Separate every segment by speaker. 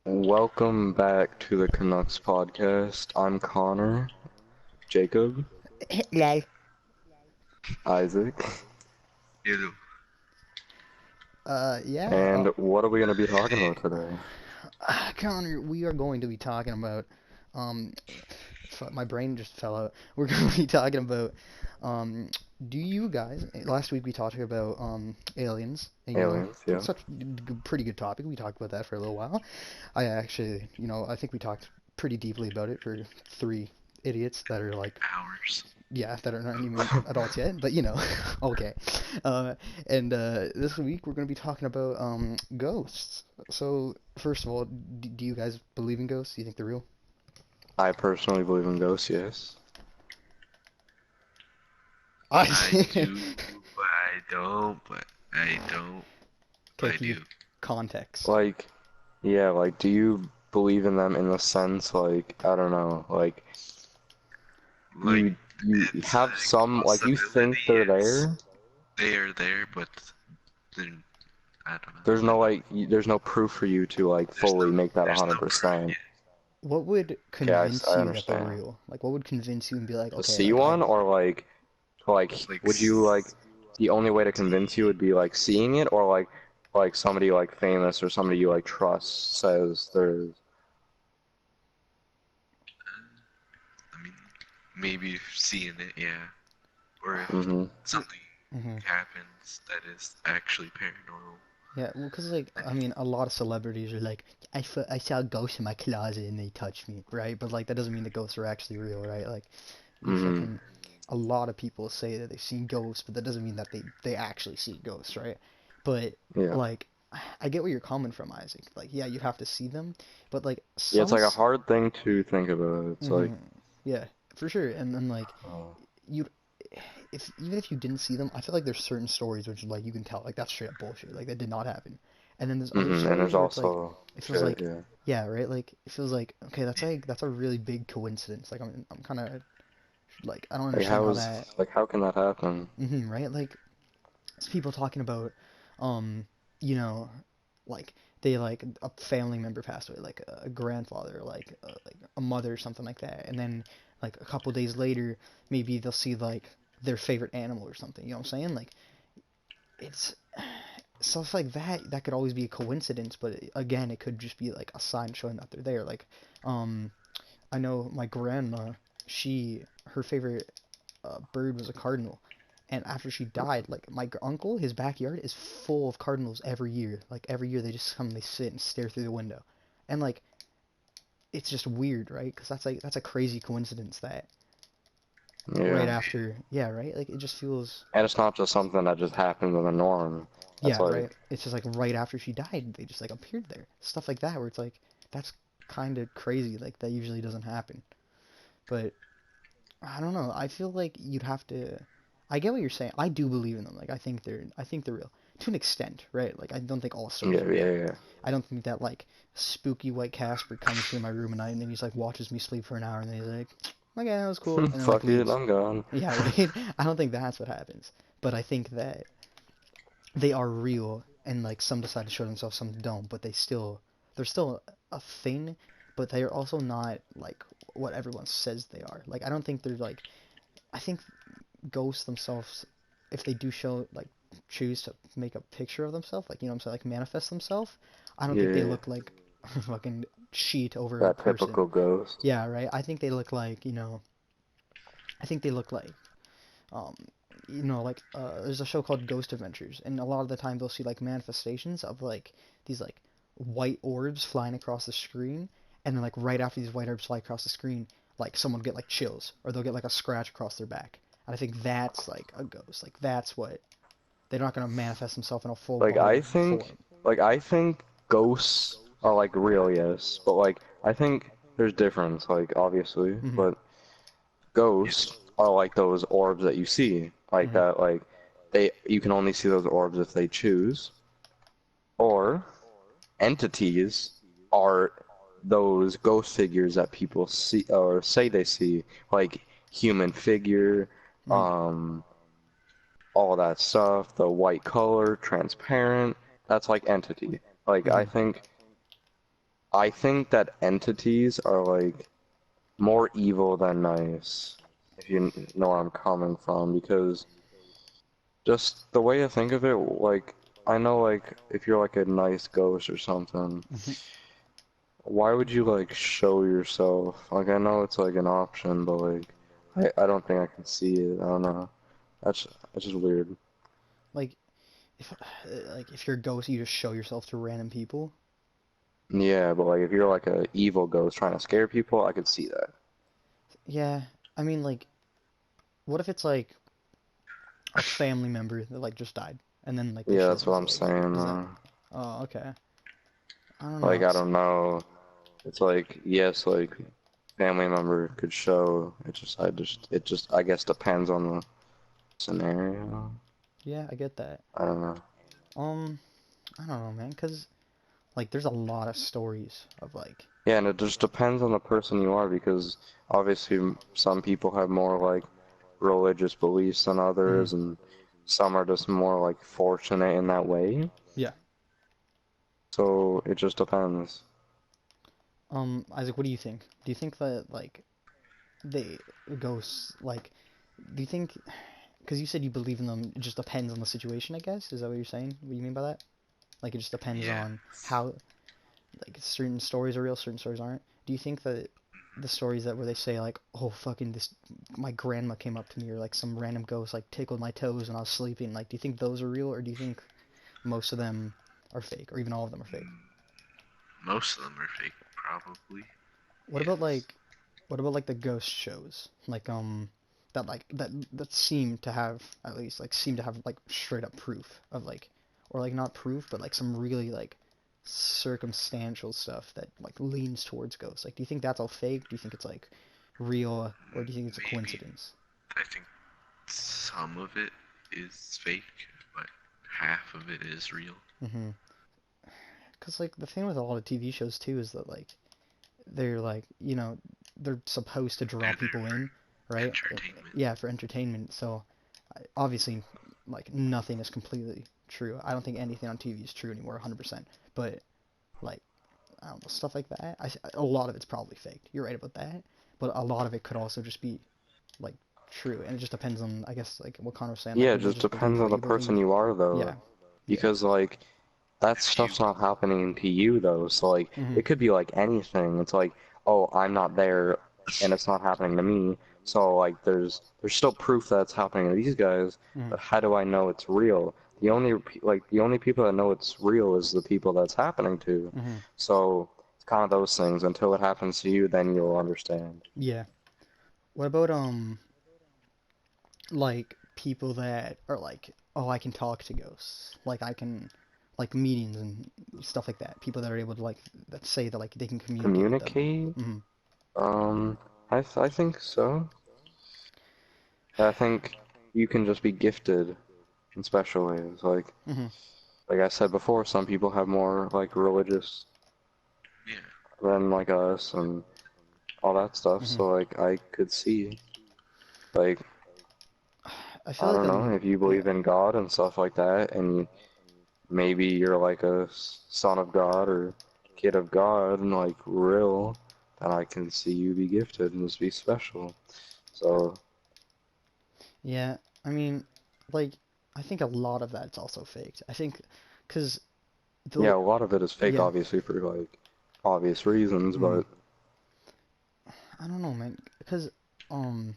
Speaker 1: Welcome back to the Canucks podcast. I'm Connor, Jacob,
Speaker 2: Lol.
Speaker 1: Isaac,
Speaker 3: You
Speaker 2: Yeah.
Speaker 1: and what are we going to be talking
Speaker 3: Hey,
Speaker 1: about today?
Speaker 2: Connor, we are going to be talking about, um, my brain just fell out. We're going to be talking about, um, do you guys, last week we talked about, aliens, and,
Speaker 1: Aliens, yeah.
Speaker 2: such pretty good topic. We talked about that for a little while. I actually, I think we talked pretty deeply about it for three idiots that are like,
Speaker 3: hours.
Speaker 2: yeah, that are not even adults yet, but okay. Uh, and this week we're going to be talking about ghosts. So first of all, do you guys believe in ghosts? Do you think they're real?
Speaker 1: I personally believe in ghosts, yes.
Speaker 2: I
Speaker 3: I do, but I don't, but I don't, but
Speaker 2: Okay,
Speaker 3: I
Speaker 2: can you
Speaker 3: do.
Speaker 2: give context?
Speaker 1: Like, yeah, like, do you believe in them in the sense, like, I don't know, like,
Speaker 3: Like,
Speaker 1: you
Speaker 3: it's
Speaker 1: have
Speaker 3: a
Speaker 1: some, like, you think
Speaker 3: possibility
Speaker 1: they're
Speaker 3: it's
Speaker 1: there?
Speaker 3: they are there, but then I don't know.
Speaker 1: There's no,
Speaker 3: Like,
Speaker 1: like, there's no proof for you to, like, fully make that
Speaker 3: there's no proof
Speaker 1: 100%.
Speaker 3: yet.
Speaker 2: What would
Speaker 1: Okay,
Speaker 2: convince
Speaker 1: I
Speaker 2: you that they're
Speaker 1: understand.
Speaker 2: real? Like, what would convince you and be like,
Speaker 1: To
Speaker 2: okay,
Speaker 1: see
Speaker 2: like
Speaker 1: one, or like,
Speaker 3: Like,
Speaker 1: would you like the only way to convince you would be like seeing it, or like somebody like famous or somebody you like trust says there's.
Speaker 3: I mean, maybe seeing it, yeah, or if
Speaker 1: Mm-hmm.
Speaker 3: something
Speaker 2: hmm
Speaker 3: happens that is actually paranormal.
Speaker 2: Yeah, well, because like I mean, a lot of celebrities are like, I saw a ghost in my closet and they touched me, right? But like that doesn't mean the ghosts are actually real, right? Like you
Speaker 1: Mm-hmm.
Speaker 2: fucking a lot of people say that they've seen ghosts, but that doesn't mean that they actually see ghosts, right? But
Speaker 1: Yeah.
Speaker 2: like I get where you're coming from, Isaac. Like yeah, you have to see them, but like
Speaker 1: Yeah, it's
Speaker 2: some
Speaker 1: like a hard thing to think about. It's like,
Speaker 2: hmm yeah, for sure. And then like
Speaker 1: oh.
Speaker 2: you if even if you didn't see them, I feel like there's certain stories which like you can tell like that's straight up bullshit. Like that did not happen. And then there's other
Speaker 1: Mm-hmm. And there's
Speaker 2: stories where it's like
Speaker 1: also
Speaker 2: it feels
Speaker 1: shit.
Speaker 2: like
Speaker 1: Yeah.
Speaker 2: yeah, right? Like it feels like okay, that's a really big coincidence. Like I'm kind of like I don't
Speaker 1: Like
Speaker 2: understand
Speaker 1: how
Speaker 2: how
Speaker 1: is
Speaker 2: that
Speaker 1: like how can that happen?
Speaker 2: right? Like it's people talking about um you know like they like a family member passed away, like a grandfather, like a mother or something like that, and then like a couple days later, maybe they'll see like their favorite animal or something. You know what I'm saying? Like it's stuff like that that could always be a coincidence, but again, it could just be like a sign showing that they're there. Like, um, I know my grandma, her favorite bird was a cardinal, and after she died, like my uncle, his backyard is full of cardinals every year. Like every year, they just come, they sit and stare through the window, and like it's just weird, right? Because that's a crazy coincidence that right
Speaker 1: Yeah.
Speaker 2: after, yeah, right? Like it just feels
Speaker 1: And it's not just something that just happens in the norm. That's
Speaker 2: Yeah, right.
Speaker 1: like,
Speaker 2: It's just like right after she died, they just like appeared there. Stuff like that where it's like that's kind of crazy. Like that usually doesn't happen. But I don't know. I feel like you'd have to I get what you're saying. I do believe in them. Like I think they're real to an extent, right? Like I don't think all stories
Speaker 1: yeah,
Speaker 2: are
Speaker 1: yeah,
Speaker 2: real.
Speaker 1: yeah.
Speaker 2: I don't think that like spooky white Casper comes to my room at night and then he's like watches me sleep for an hour and then he's like, "Okay, that was cool." And then like
Speaker 1: Fuck it,
Speaker 2: leaves.
Speaker 1: I'm gone.
Speaker 2: Yeah, right. I don't think that's what happens. But I think that they are real and like some decide to show themselves, some don't, but they're still a thing, but they are also not like what everyone says they are. Like I don't think they're like I think ghosts themselves, if they do show like choose to make a picture of themselves, like you know what I'm saying, like manifest themselves, I don't think they
Speaker 1: Yeah,
Speaker 2: look like a fucking sheet over a
Speaker 1: that
Speaker 2: person.
Speaker 1: typical ghost.
Speaker 2: Yeah, right. I think they look like, I think they look like um like there's a show called Ghost Adventures, and a lot of the time they'll see like manifestations of like these like white orbs flying across the screen, and then like right after these white orbs fly across the screen, like someone will get like chills or they'll get like a scratch across their back. And I think that's like a ghost. Like that's what they're not gonna manifest themselves in a full
Speaker 1: Like
Speaker 2: body
Speaker 1: I think,
Speaker 2: form.
Speaker 1: like I think ghosts are like real, yes, but like I think there's difference, like obviously,
Speaker 2: hmm
Speaker 1: but ghosts are like those orbs that you see, like
Speaker 2: hmm
Speaker 1: that, like you can only see those orbs if they choose, or entities are those ghost figures that people see or say they see, like human figure,
Speaker 2: hmm
Speaker 1: um, all that stuff, the white color, transparent, that's like entity. Like I
Speaker 2: hmm
Speaker 1: think I think that entities are like more evil than nice, if you know where I'm coming from, because just the way I think of it, like I know like if you're like a nice ghost or something,
Speaker 2: Mhm.
Speaker 1: why would you like show yourself? Like I know it's like an option, but like I don't think I can see it. I don't know. That's just weird.
Speaker 2: Like if if you're a ghost, you just show yourself to random people.
Speaker 1: Yeah, but like if you're like a evil ghost trying to scare people, I could see that.
Speaker 2: Yeah, I mean, like, what if it's like a family member that like just died, and then like they
Speaker 1: Yeah,
Speaker 2: show
Speaker 1: that's what I'm
Speaker 2: themselves?
Speaker 1: saying.
Speaker 2: Is that? Oh, okay. I don't know.
Speaker 1: Like I don't know. It's like yes, like family member could show. It just I guess depends on the scenario.
Speaker 2: Yeah, I get that.
Speaker 1: I don't know.
Speaker 2: Um, I don't know, man, 'cause like there's a lot of stories of like,
Speaker 1: Yeah, and it just depends on the person you are because obviously some people have more like religious beliefs than
Speaker 2: mhm,
Speaker 1: others, and some are just more like fortunate in that way.
Speaker 2: yeah.
Speaker 1: So it just depends.
Speaker 2: Isaac, what do you think? Do you think that like they ghosts like, do you think? Because you said you believe in them, it just depends on the situation, I guess. Is that what you're saying? What you mean by that? Like it just depends
Speaker 3: Yeah.
Speaker 2: on how like certain stories are real, certain stories aren't. Do you think that the stories that where they say like, oh fucking this, my grandma came up to me, or like some random ghost like tickled my toes when I was sleeping, like do you think those are real, or do you think most of them are fake, or even all of them are fake?
Speaker 3: Most of them are fake, probably.
Speaker 2: What about
Speaker 3: Yes.
Speaker 2: like, what about like the ghost shows, that that seem to have at least like seem to have like straight up proof of like, or like not proof, but like some really like circumstantial stuff that like leans towards ghosts. Like, do you think that's all fake? Do you think it's like real, or do you think it's a
Speaker 3: Maybe.
Speaker 2: coincidence?
Speaker 3: I think some of it is fake, but half of it is real.
Speaker 2: Mm-hmm. Because like the thing with a lot of TV shows too is that like they're like, they're supposed to draw
Speaker 3: They're there
Speaker 2: people in,
Speaker 3: for
Speaker 2: right?
Speaker 3: entertainment.
Speaker 2: Yeah, for entertainment. So obviously, like nothing is completely true. I don't think anything on TV is true anymore, 100%. But like, I don't know, stuff like that. A lot of it's probably faked. You're right about that. But a lot of it could also just be like true, and it just depends on, I guess, like what Connor was saying. Like
Speaker 1: Yeah, it
Speaker 2: people
Speaker 1: just
Speaker 2: just believe
Speaker 1: depends on
Speaker 2: what
Speaker 1: the
Speaker 2: you
Speaker 1: person
Speaker 2: believe.
Speaker 1: you are though.
Speaker 2: Yeah, yeah.
Speaker 1: Because like that
Speaker 3: If you,
Speaker 1: stuff's not happening to you though. So like
Speaker 2: Mhm.
Speaker 1: it could be like anything. It's like, oh, I'm not there and it's not happening to me. So like there's still proof that it's happening to these guys,
Speaker 2: Mhm.
Speaker 1: but how do I know it's real? The only people that know it's real is the people that's happening to.
Speaker 2: Mhm.
Speaker 1: So it's kind of those things. Until it happens to you, then you'll understand.
Speaker 2: Yeah. What about like people that are like, oh, I can talk to ghosts. Like I can, like meetings and stuff like that. People that are able to like that say that like they can communicate with them.
Speaker 1: Communicate?
Speaker 2: Hmm.
Speaker 1: I think so. I think you can just be gifted in special ways.
Speaker 2: Hmm.
Speaker 1: Like I said before, some people have more like religious
Speaker 3: yeah,
Speaker 1: than like us and all that stuff.
Speaker 2: Hmm.
Speaker 1: So like I could see like
Speaker 2: I feel
Speaker 1: I
Speaker 2: like
Speaker 1: don't know if you believe
Speaker 2: yeah,
Speaker 1: in God and stuff like that, and maybe you're like a son of God or kid of God and like real, then I can see you be gifted and just be special. So
Speaker 2: yeah. I mean, like I think a lot of that's also faked. I think, cause
Speaker 1: yeah,
Speaker 2: the
Speaker 1: a lot of it is fake,
Speaker 2: yeah.
Speaker 1: obviously for like obvious reasons,
Speaker 2: Mm,
Speaker 1: but
Speaker 2: I don't know, man. Cause um,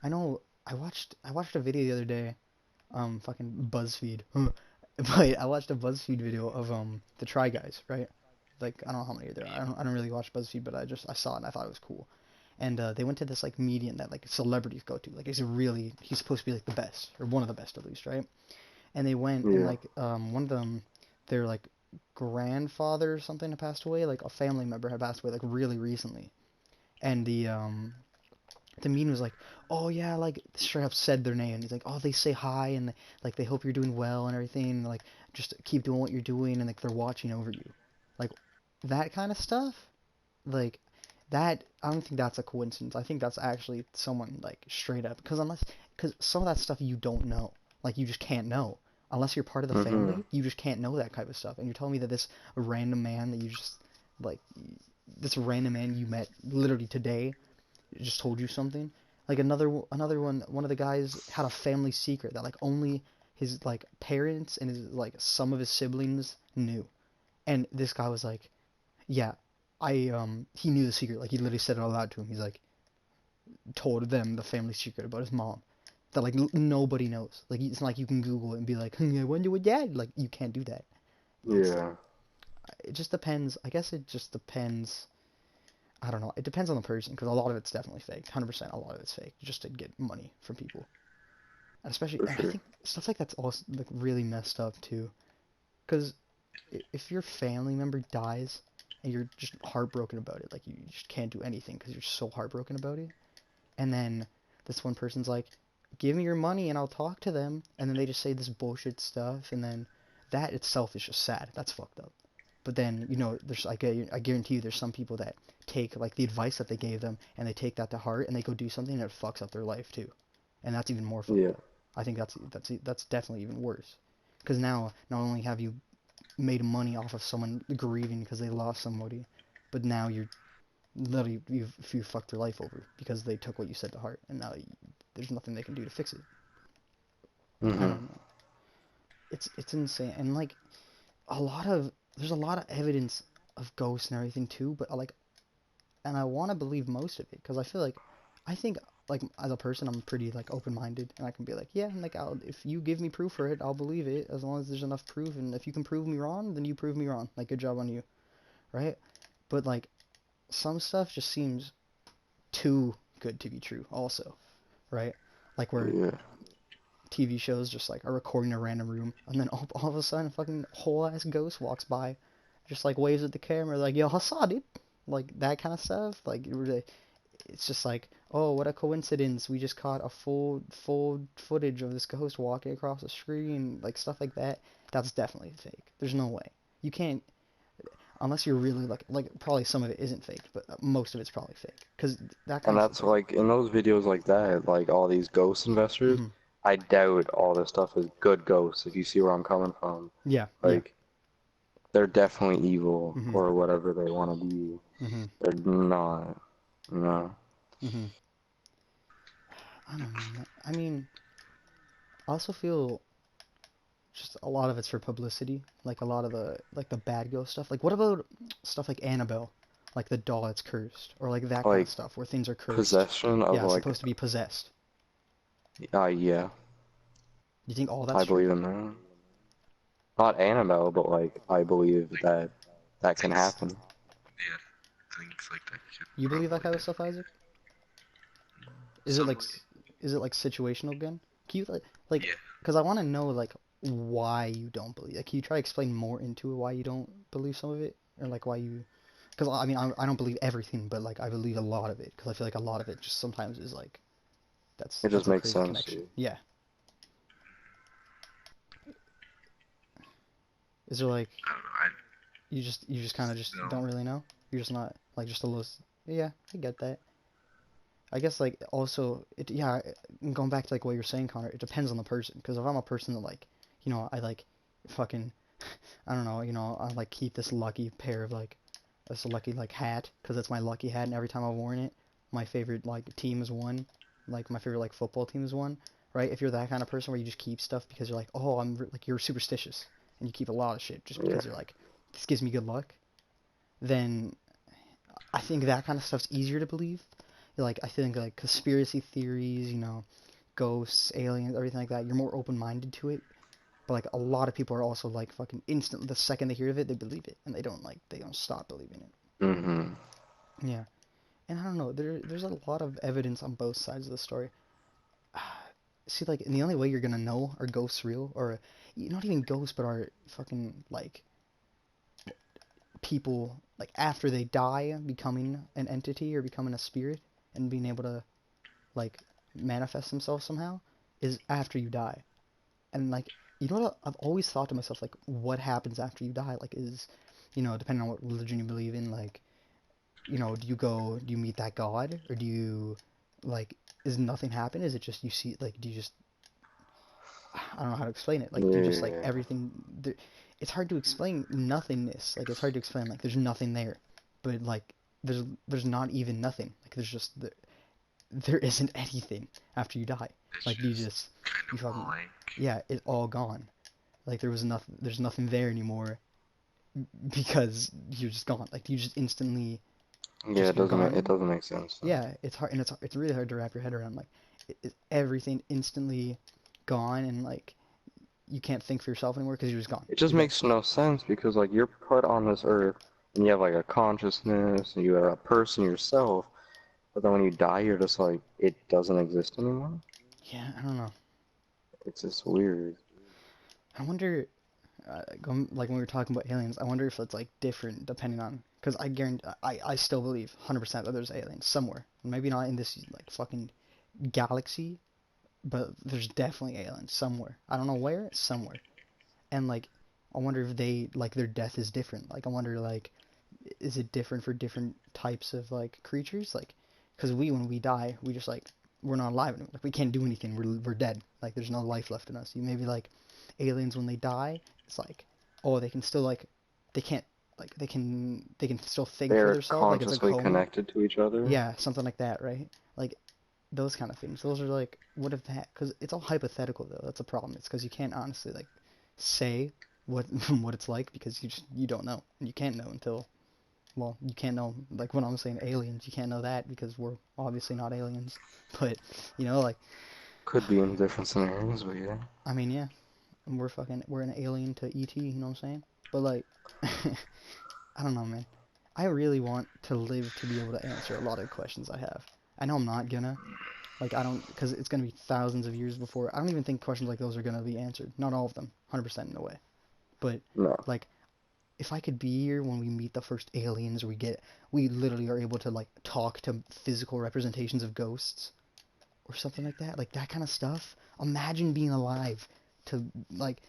Speaker 2: I know I watched a video the other day, fucking BuzzFeed. But I watched a BuzzFeed video of the Try Guys, right? Like I don't know how many there are.
Speaker 3: yeah.
Speaker 2: I don't really watch BuzzFeed, but I saw it and I thought it was cool. And they went to this like medium that like celebrities go to. Like he's supposed to be like the best, or one of the best at least, right? And they went and
Speaker 1: yeah.
Speaker 2: like one of them, their like grandfather or something had passed away, like a family member had passed away like really recently. And the mean was like, oh yeah, like straight up said their name. He's like, oh, they say hi and like they hope you're doing well and everything. And, like just keep doing what you're doing and like they're watching over you, like that kind of stuff. Like that, I don't think that's a coincidence. I think that's actually someone like straight up. Because some of that stuff you don't know, like you just can't know unless you're part of the
Speaker 1: Mhm.
Speaker 2: family. You just can't know that kind of stuff. And you're telling me that this random man that you just like this random man you met literally today just told you something. Like another one of the guys had a family secret that like only his like parents and his like some of his siblings knew. And this guy was like, yeah, he knew the secret. Like he literally said it out loud to him. He's like told them the family secret about his mom that like nobody knows. Like it's not like you can Google it and be like, I wonder what dad. Like you can't do that. It's
Speaker 1: Yeah.
Speaker 2: it just depends. I guess it just depends. I don't know. It depends on the person because a lot of it's definitely fake. 100% a lot of it's fake just to get money from people. And especially,
Speaker 1: For
Speaker 2: and I
Speaker 1: sure.
Speaker 2: think stuff like that's also like really messed up too. Because if your family member dies and you're just heartbroken about it, like you just can't do anything because you're so heartbroken about it, and then this one person's like, "Give me your money and I'll talk to them," and then they just say this bullshit stuff, and then that itself is just sad. That's fucked up. But then, there's I guarantee you there's some people that take like the advice that they gave them and they take that to heart and they go do something and it fucks up their life too. And that's even more fucked
Speaker 1: Yeah.
Speaker 2: up. I think that's definitely even worse. Because now not only have you made money off of someone grieving because they lost somebody, but now you're literally you fucked their life over because they took what you said to heart and now there's nothing they can do to fix it. I
Speaker 1: Mhm.
Speaker 2: don't know. It's insane and like a lot of there's a lot of evidence of ghosts and everything too, but like and I want to believe most of it because I think like as a person I'm pretty like open-minded and I can be like yeah like if you give me proof for it I'll believe it as long as there's enough proof and if you can prove me wrong then you prove me wrong like good job on you, right? But like some stuff just seems too good to be true also, right? Like where
Speaker 1: Yeah.
Speaker 2: TV shows just like are recording in a random room and then all of a sudden a fucking whole ass ghost walks by, just like waves at the camera like yo I saw dude, like that kind of stuff like it's just like oh what a coincidence we just caught a full footage of this ghost walking across the screen like stuff like that. That's definitely fake. There's no way you can't unless you're really like probably some of it isn't fake but most of it's probably fake because that kind
Speaker 1: And
Speaker 2: of
Speaker 1: that's like in those videos like that, like all these ghost investors,
Speaker 2: hmm
Speaker 1: I doubt all this stuff is good ghosts, if you see where I'm coming from.
Speaker 2: yeah
Speaker 1: Like, they're definitely evil
Speaker 2: hmm
Speaker 1: or whatever they want to be.
Speaker 2: hmm
Speaker 1: They're not. No.
Speaker 2: hmm I don't know man. I mean I also feel just a lot of it's for publicity. Like a lot of the bad ghost stuff. Like what about stuff like Annabelle, like the doll that's cursed, or like that kind of
Speaker 1: Like,
Speaker 2: stuff where things are cursed.
Speaker 1: possession of
Speaker 2: Yeah, it's
Speaker 1: like,
Speaker 2: supposed to be possessed.
Speaker 1: yeah,
Speaker 2: You think all that's
Speaker 1: I
Speaker 2: true?
Speaker 1: believe in that. Not Annabelle, but like, I believe
Speaker 3: Like
Speaker 1: that that can
Speaker 3: things,
Speaker 1: happen.
Speaker 3: yeah, things like that could
Speaker 2: You believe that
Speaker 3: probably
Speaker 2: kind of stuff,
Speaker 3: definitely
Speaker 2: Isaac? Is it
Speaker 3: somewhat.
Speaker 2: is it like situational again? Can you like
Speaker 3: Yeah.
Speaker 2: because I want to know like why you don't believe. Like, can you try to explain more into it why you don't believe some of it, or like why you? Because I mean I don't believe everything, but like I believe a lot of it because I feel like a lot of it just sometimes is like
Speaker 1: It just
Speaker 2: that's a
Speaker 1: makes
Speaker 2: crazy
Speaker 1: sense.
Speaker 2: connection. Yeah. Is there like
Speaker 3: I don't know. I
Speaker 2: you just kind of just
Speaker 3: no.
Speaker 2: don't really know? You're just not like just a little. Yeah, I get that. I guess like also yeah, going back to like what you're saying, Connor, it depends on the person. Because if I'm a person that like, I like fucking, I don't know, I like keep this lucky pair of like this lucky like hat because it's my lucky hat, and every time I've worn it, my favorite like team has won, like my favorite like football team has won, right? If you're that kind of person where you just keep stuff because you're like, oh, like you're superstitious and you keep a lot of shit just
Speaker 1: Yeah.
Speaker 2: because you're like, this gives me good luck, then I think that kind of stuff's easier to believe. Like I think like conspiracy theories, ghosts, aliens, everything like that, you're more open-minded to it. But like a lot of people are also like fucking instant the second they hear of it, they believe it and they don't stop believing it.
Speaker 1: Mhm.
Speaker 2: Yeah. And I don't know, there's a lot of evidence on both sides of the story. See, like, and the only way you're gonna know are ghosts real, or not even ghosts, but are fucking like people like after they die becoming an entity or becoming a spirit and being able to like manifest themselves somehow is after you die. And like what I've always thought to myself like what happens after you die like is depending on what religion you believe in like do you meet that God or do you like is nothing happen? Is it just you see like do you just I don't know how to explain it. Like do you just like
Speaker 1: Yeah.
Speaker 2: everything it's hard to explain nothingness. Like it's hard to explain like there's nothing there, but like there's not even nothing. Like there's just there isn't anything after you die.
Speaker 3: It's
Speaker 2: Like
Speaker 3: just kind
Speaker 2: you
Speaker 3: of
Speaker 2: fucking
Speaker 3: blank.
Speaker 2: yeah, it's all gone. Like there's nothing there anymore because you're just gone. Like you just instantly
Speaker 1: Yeah,
Speaker 2: just
Speaker 1: it
Speaker 2: you're
Speaker 1: doesn't make, it
Speaker 2: gone.
Speaker 1: doesn't make sense though.
Speaker 2: Yeah, it's hard and it's really hard to wrap your head around. Like everything instantly gone and like you can't think for yourself anymore because you're just gone.
Speaker 1: It just
Speaker 2: You're dead.
Speaker 1: makes no sense because like you're put on this earth and you have like a consciousness and you are a person yourself, but then when you die, you're just like it doesn't exist anymore.
Speaker 2: Yeah, I don't know.
Speaker 1: It's just weird.
Speaker 2: I wonder, like when we were talking about aliens, I wonder if it's like different depending on, because I guarantee, I still believe 100% that there's aliens somewhere. Maybe not in this like fucking galaxy, but there's definitely aliens somewhere. I don't know where, somewhere. And like, I wonder if they like their death is different. Like, I wonder like, is it different for different types of like creatures? Like, because when we die, we just like we're not alive anymore. Like we can't do anything. We're dead. Like there's no life left in us. You maybe like aliens when they die, it's like oh they can still like they can't like they can still think for
Speaker 1: They're
Speaker 2: themselves. Like it's a
Speaker 1: consciously
Speaker 2: coma.
Speaker 1: connected to each other.
Speaker 2: Yeah, something like that, right? Like those kind of things. Those are like what if that? Because it's all hypothetical though. That's a problem. It's because you can't honestly like say what what it's like because you don't know. And you can't know until well, you can't know, like when I'm saying aliens, you can't know that because we're obviously not aliens. But, like,
Speaker 1: Could be in different scenarios, but yeah.
Speaker 2: I mean, yeah, we're an alien to ET, you know what I'm saying? But, like, I don't know, man. I really want to live to be able to answer a lot of questions I have. I know I'm not gonna. Like, I don't, because it's gonna be thousands of years before. I don't even think questions like those are gonna be answered. Not all of them, 100% in a way. But,
Speaker 1: No.
Speaker 2: like, if I could be here when we meet the first aliens, or we literally are able to like talk to physical representations of ghosts or something like that kind of stuff. Imagine being alive to like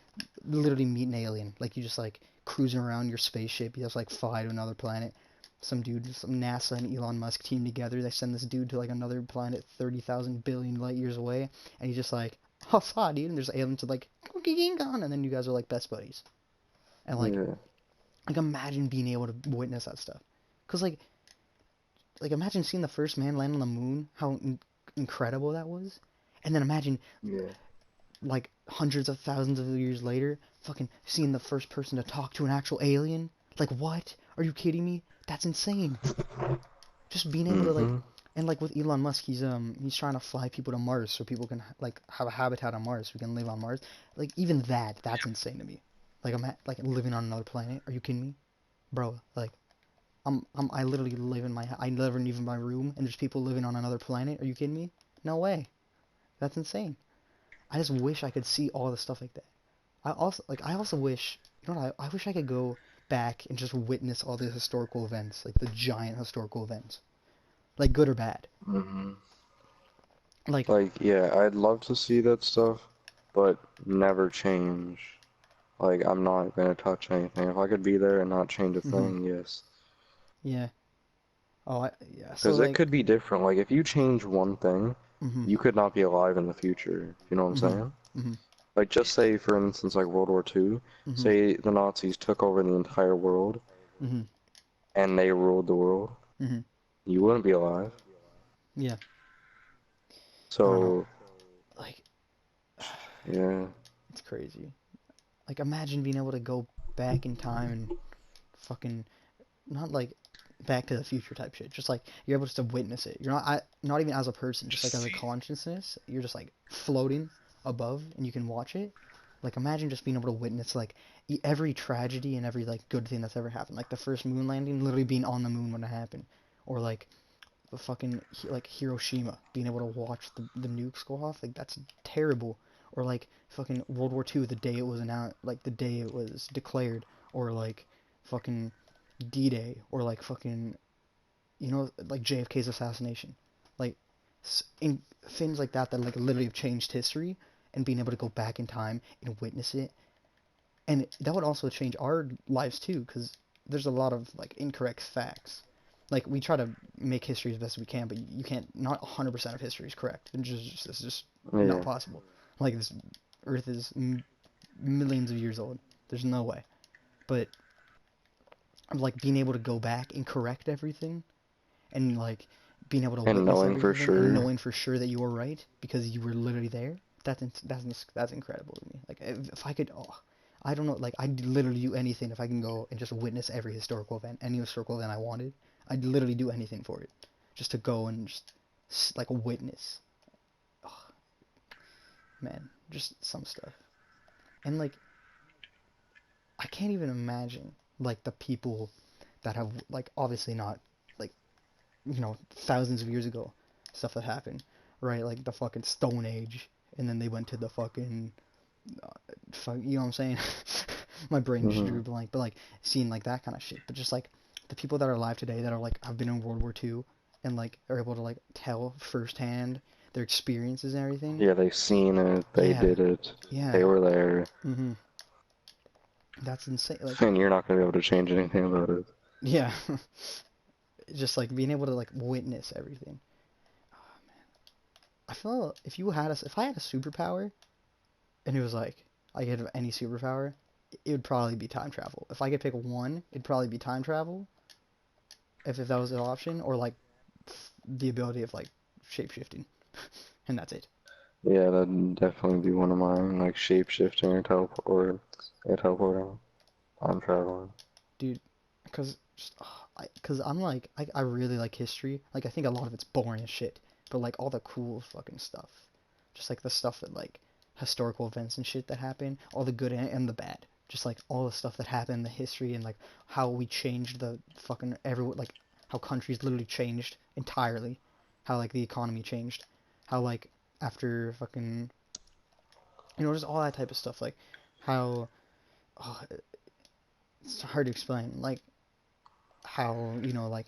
Speaker 2: literally meet an alien, like you just like cruising around your spaceship, you just like fly to another planet. Some NASA and Elon Musk team together. They send this dude to like another planet 30,000 billion light years away, and he's just like, "Oh, saw, dude." And there's aliens to like, "Gone," and then you guys are like best buddies. And
Speaker 1: Yeah.
Speaker 2: like imagine being able to witness that stuff. Cause like imagine seeing the first man land on the moon, how incredible that was. And then imagine
Speaker 1: Yeah.
Speaker 2: like hundreds of thousands of years later, fucking seeing the first person to talk to an actual alien. Like what? Are you kidding me? That's insane. Just being able to like
Speaker 1: Mm-hmm.
Speaker 2: and like with Elon Musk, he's trying to fly people to Mars so people can like have a habitat on Mars, so we can live on Mars. Like even that's insane to me. Like I'm like living on another planet. Are you kidding me? Bro, like I literally live in I never leave my room, and there's people living on another planet. Are you kidding me? No way. That's insane. I just wish I could see all the stuff like that. I also wish, I wish I could go back and just witness all the historical events, like the giant historical events, like good or bad.
Speaker 1: Mm-hmm.
Speaker 2: Like,
Speaker 1: Like, yeah, I'd love to see that stuff, but never change. Like, I'm not gonna touch anything. If I could be there and not change a
Speaker 2: hmm
Speaker 1: thing, yes.
Speaker 2: yeah. Yeah. So
Speaker 1: Because it
Speaker 2: like,
Speaker 1: could be different. Like, if you change one thing,
Speaker 2: hmm
Speaker 1: you could not be alive in the future. You know what I'm
Speaker 2: hmm
Speaker 1: saying?
Speaker 2: hmm
Speaker 1: Like, just say, for instance, like World War II,
Speaker 2: hmm
Speaker 1: say the Nazis took over the entire world
Speaker 2: hmm
Speaker 1: and they ruled the world,
Speaker 2: hmm
Speaker 1: you wouldn't be alive.
Speaker 2: yeah. I don't know.
Speaker 1: So,
Speaker 2: Like,
Speaker 1: yeah.
Speaker 2: it's crazy. Like, imagine being able to go back in time and fucking not like Back to the Future type shit. Just like you're able to witness it. You're not even as a person, just
Speaker 3: Just
Speaker 2: like as a
Speaker 3: see.
Speaker 2: consciousness. You're just like floating above, and you can watch it. Like imagine just being able to witness like every tragedy and every like good thing that's ever happened. Like the first moon landing, literally being on the moon when it happened, or like the fucking like Hiroshima, being able to watch the nukes go off. Like that's terrible. Or like fucking World War II, the day it was announced, like the day it was declared, or like fucking D-Day, or like fucking like JFK's assassination, like in things like that like literally have changed history, and being able to go back in time and witness it, and that would also change our lives too, because there's a lot of like incorrect facts. Like we try to make history as best we can, but you can't. Not 100% of history is correct. It's just not
Speaker 1: Yeah.
Speaker 2: possible. Like this Earth is millions of years old. There's no way. but like being able to go back and correct everything, and like being able to
Speaker 1: And
Speaker 2: witness
Speaker 1: knowing for
Speaker 2: everything and
Speaker 1: sure.
Speaker 2: knowing for sure that you were right because you were literally there. That's incredible to me. Like if I could, oh, I don't know, like I'd literally do anything if I can go and just witness every historical event, any historical event I wanted. I'd literally do anything for it, just to go and just like witness. Oh, man, just some stuff. And like I can't even imagine like the people that have like obviously not like thousands of years ago stuff that happened, right? Like the fucking Stone Age, and then they went to the fucking, you know what I'm saying? My brain just drew a
Speaker 1: Hmm.
Speaker 2: blank, but like seeing like that kind of shit. But just like the people that are alive today that are like have been in World War II and like are able to like tell firsthand their experiences and everything.
Speaker 1: Yeah, they seen it. They
Speaker 2: Yeah,
Speaker 1: did it.
Speaker 2: yeah.
Speaker 1: They were there.
Speaker 2: Mhm. That's insane. Like,
Speaker 1: And you're not gonna be able to change anything about it.
Speaker 2: yeah. Just like being able to like witness everything. I feel if I had a superpower and it was like I could have any superpower, it would probably be time travel. If I could pick one, it'd probably be time travel, if that was an option, or like the ability of like shape shifting, and that's it.
Speaker 1: Yeah, that'd definitely be one of mine, like shape shifting or teleport, yeah, teleporting, time traveling.
Speaker 2: Dude, because because I'm like I really like history. Like I think a lot of it's boring as shit, but like all the cool fucking stuff, just like the stuff that like historical events and shit that happen, all the good and the bad, just like all the stuff that happened in the history and like how we changed the fucking everyone, like how countries literally changed entirely, how like the economy changed, how like after fucking just all that type of stuff, like how, oh, it's hard to explain, like how like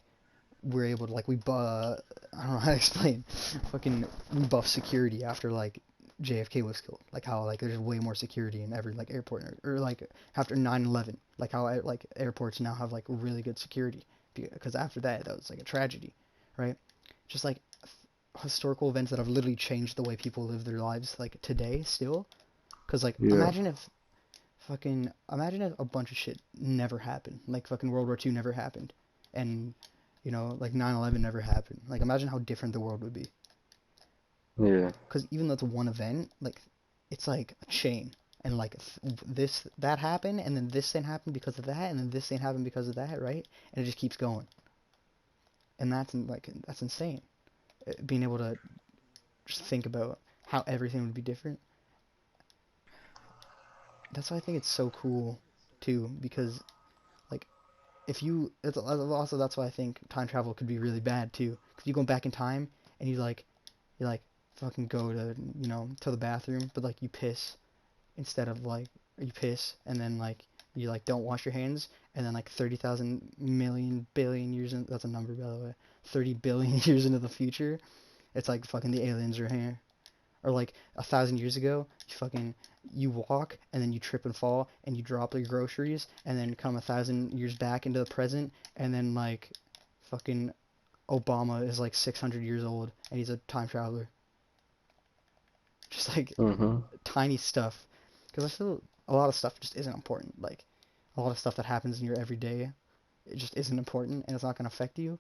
Speaker 2: we're able to like I don't know how to explain. Fucking we buff security after like JFK was killed. Like how like there's way more security in every like airport, or like after 9/11, like how like airports now have like really good security because after that was like a tragedy, right? Just like historical events that have literally changed the way people live their lives like today still. Cause like
Speaker 1: Yeah,
Speaker 2: imagine if a bunch of shit never happened. Like fucking World War II never happened. And like 9/11 never happened. Like imagine how different the world would be.
Speaker 1: yeah,
Speaker 2: Cuz even though it's one event, like it's like a chain. And like this that happened and then this thing happened because of that and then this thing happened because of that, right? And it just keeps going. And that's insane. Being able to just think about how everything would be different. That's why I think it's so cool too because like if you it's also that's why I think time travel could be really bad too because you go back in time and you like fucking go to to the bathroom but like you piss instead of like you piss and then like you like don't wash your hands and then like 30,000 million billion years that's a number by the way, 30 billion years into the future it's like fucking the aliens are here, or like 1,000 years ago, you walk and then you trip and fall and you drop your groceries and then come 1,000 years back into the present and then like fucking Obama is like 600 years old and he's a time traveler. Just like
Speaker 1: mhm,
Speaker 2: tiny stuff, because I feel a lot of stuff just isn't important. Like a lot of stuff that happens in your everyday, it just isn't important and it's not gonna affect you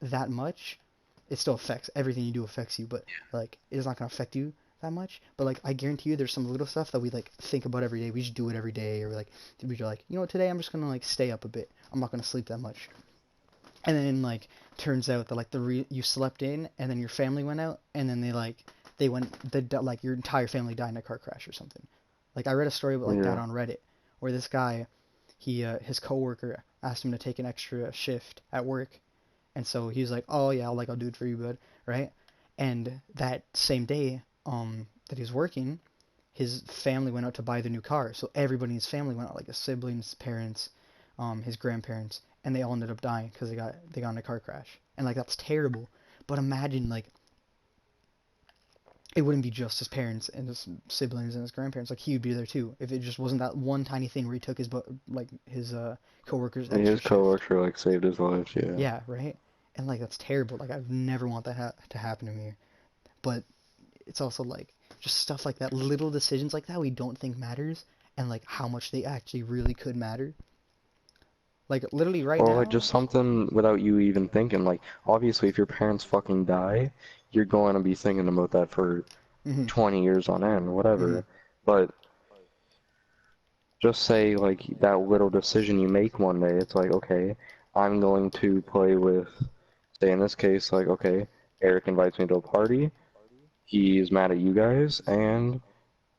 Speaker 2: that much. It still affects everything you do affects you, but like it's not gonna affect you that much. But like I guarantee you, there's some little stuff that we like think about every day. We just do it every day, or like we're like, today I'm just gonna like stay up a bit. I'm not gonna sleep that much. And then like turns out that like you slept in, and then your family went out, and then they went like your entire family died in a car crash or something. Like I read a story about like that
Speaker 1: yeah,
Speaker 2: on Reddit, where this guy, his coworker asked him to take an extra shift at work, and so he was like, "Oh yeah, I'll do it for you, bud." Right? And that same day, that he was working, his family went out to buy the new car. So everybody in his family went out, like his siblings, parents, his grandparents, and they all ended up dying because they got in a car crash. And like that's terrible. But imagine like it wouldn't be just his parents and his siblings and his grandparents. Like he would be there too if it just wasn't that one tiny thing where he took his coworker's
Speaker 1: his
Speaker 2: extra shift.
Speaker 1: coworker like saved his life. Yeah,
Speaker 2: Yeah, right. And like that's terrible. Like I'd never want that to happen to me. But it's also like just stuff like that, little decisions like that we don't think matters, and like how much they actually really could matter. Like literally right
Speaker 1: Or like
Speaker 2: now.
Speaker 1: just something without you even thinking. Like obviously if your parents fucking die, you're going to be thinking about that for
Speaker 2: Mhm.
Speaker 1: 20 years on end,
Speaker 2: Mhm.
Speaker 1: whatever. But just say like that little decision you make one day, it's like, okay, I'm going to play with, say in this case, like, okay, Eric invites me to a party, he's mad at you guys, and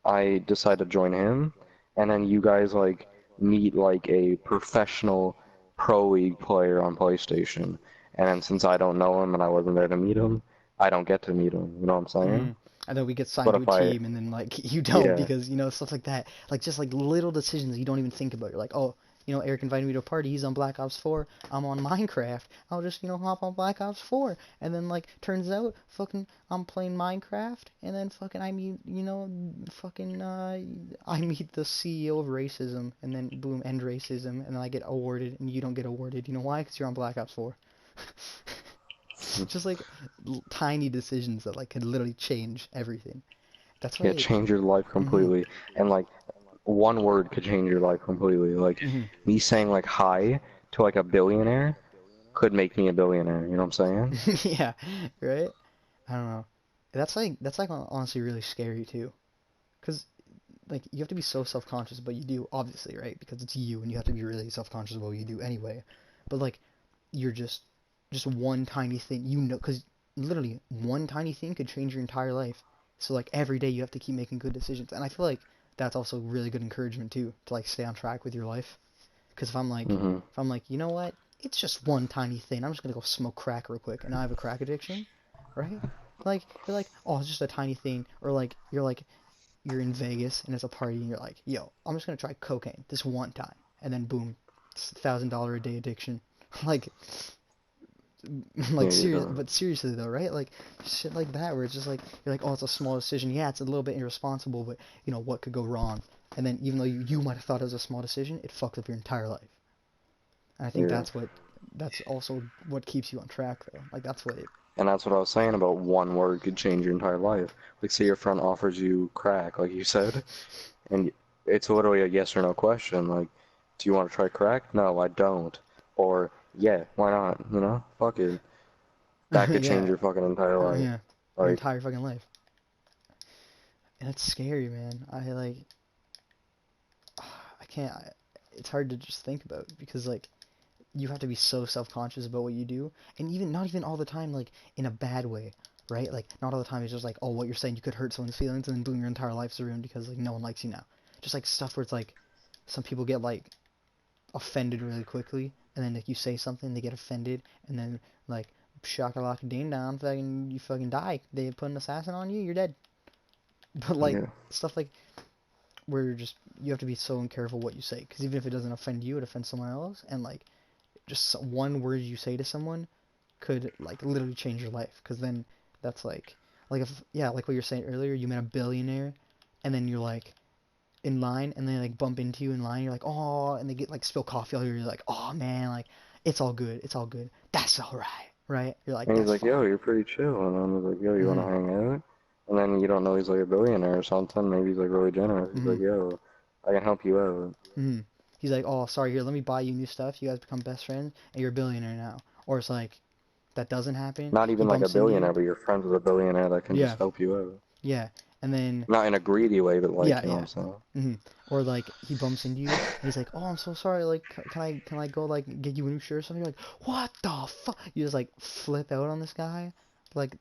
Speaker 1: I decide to join him, and then you guys like meet like a professional pro league player on PlayStation, and then since I don't know him and I wasn't there to meet him, I don't get to meet him. You know what I'm saying?
Speaker 2: Mhm. And then we get signed
Speaker 1: But
Speaker 2: to a
Speaker 1: if I,
Speaker 2: team, and then like you don't
Speaker 1: yeah,
Speaker 2: because stuff like that. Like just like little decisions you don't even think about. You're like, oh, Eric invited me to a party. He's on Black Ops 4. I'm on Minecraft. I'll just hop on Black Ops 4. And then like turns out fucking I'm playing Minecraft, and then fucking I meet fucking I meet the CEO of racism, and then boom, end racism, and then I get awarded, and you don't get awarded. You know why? Because you're on Black Ops 4. Just like tiny decisions that like could literally change everything. That's
Speaker 1: yeah,
Speaker 2: why.
Speaker 1: change your life
Speaker 2: Mhm.
Speaker 1: completely, and like one word could change your life completely. Like
Speaker 2: Mhm.
Speaker 1: me saying like hi to like a billionaire could make me a billionaire. You know what I'm saying?
Speaker 2: Yeah. Right. I don't know. That's like honestly really scary too, because like you have to be so self-conscious about what you do, obviously, right? Because it's you, and you have to be really self-conscious about what you do anyway. But like you're just one tiny thing, because literally one tiny thing could change your entire life. So like every day you have to keep making good decisions, and I feel like that's also really good encouragement too to like stay on track with your life. Because
Speaker 1: Hmm.
Speaker 2: if I'm like, you know what, it's just one tiny thing. I'm just gonna go smoke crack real quick, and I have a crack addiction, right? Like you're like, oh, it's just a tiny thing, or like you're in Vegas and it's a party, and you're like, yo, I'm just gonna try cocaine this one time, and then boom, it's $1,000 a day addiction. like
Speaker 1: Yeah,
Speaker 2: like serious,
Speaker 1: yeah,
Speaker 2: but seriously though, right? Like shit like that, where it's just like you're like, oh, it's a small decision. Yeah, it's a little bit irresponsible, but what could go wrong? And then even though you might have thought it was a small decision, it fucked up your entire life. And I think
Speaker 1: yeah.
Speaker 2: that's also what keeps you on track though. Like that's what it.
Speaker 1: And that's what I was saying about one word could change your entire life. Like, say your friend offers you crack, like you said, and it's literally a yes or no question. Like, do you want to try crack? No, I don't. Or, yeah, why not? You know, fuck it. That could change
Speaker 2: Yeah,
Speaker 1: your fucking entire life.
Speaker 2: yeah, your
Speaker 1: Like,
Speaker 2: entire fucking life. And it's scary, man. I can't. It's hard to just think about because like you have to be so self-conscious about what you do, and even not even all the time like in a bad way, right? Like not all the time it's just like, oh, what you're saying you could hurt someone's feelings, and then boom, your entire life's ruined because like no one likes you now. Just like stuff where it's like some people get like offended really quickly, and then like you say something, they get offended, and then like shakalaka ding dong, fucking you fucking die. They put an assassin on you, you're dead. But like
Speaker 1: yeah,
Speaker 2: stuff like where you have to be so careful what you say, because even if it doesn't offend you, it offends someone else, and like just one word you say to someone could like literally change your life. Because then that's like if yeah, like what you're saying earlier, you met a billionaire, and then you're like in line, and they like bump into you in line, you're like, oh, and they get like spill coffee all over you, you're like, oh man, like it's all good, it's all good, that's all right, right? You're like,
Speaker 1: and he's
Speaker 2: that's
Speaker 1: like, yo,
Speaker 2: fine.
Speaker 1: you're pretty chill. And I'm like, yo, you want to
Speaker 2: Mhm.
Speaker 1: hang out? And then you don't know he's like a billionaire or something. Maybe he's like really generous. He's like,
Speaker 2: Mhm.
Speaker 1: yo, I can help you out.
Speaker 2: Mhm. He's like, oh, sorry, here, let me buy you new stuff. You guys become best friends, and you're a billionaire now. Or it's like that doesn't happen.
Speaker 1: Not
Speaker 2: He
Speaker 1: even like a
Speaker 2: bumps into you.
Speaker 1: billionaire, but you're friends with a billionaire that can just
Speaker 2: Yeah,
Speaker 1: help you out.
Speaker 2: yeah, and then
Speaker 1: Not in a greedy way, but like,
Speaker 2: yeah,
Speaker 1: you know what
Speaker 2: yeah.
Speaker 1: I'm saying?
Speaker 2: Or like he bumps into you, and he's like, "Oh, I'm so sorry. Like, can I go like get you a new shirt or something?" You're like, "What the fuck?" You just like flip out on this guy. Like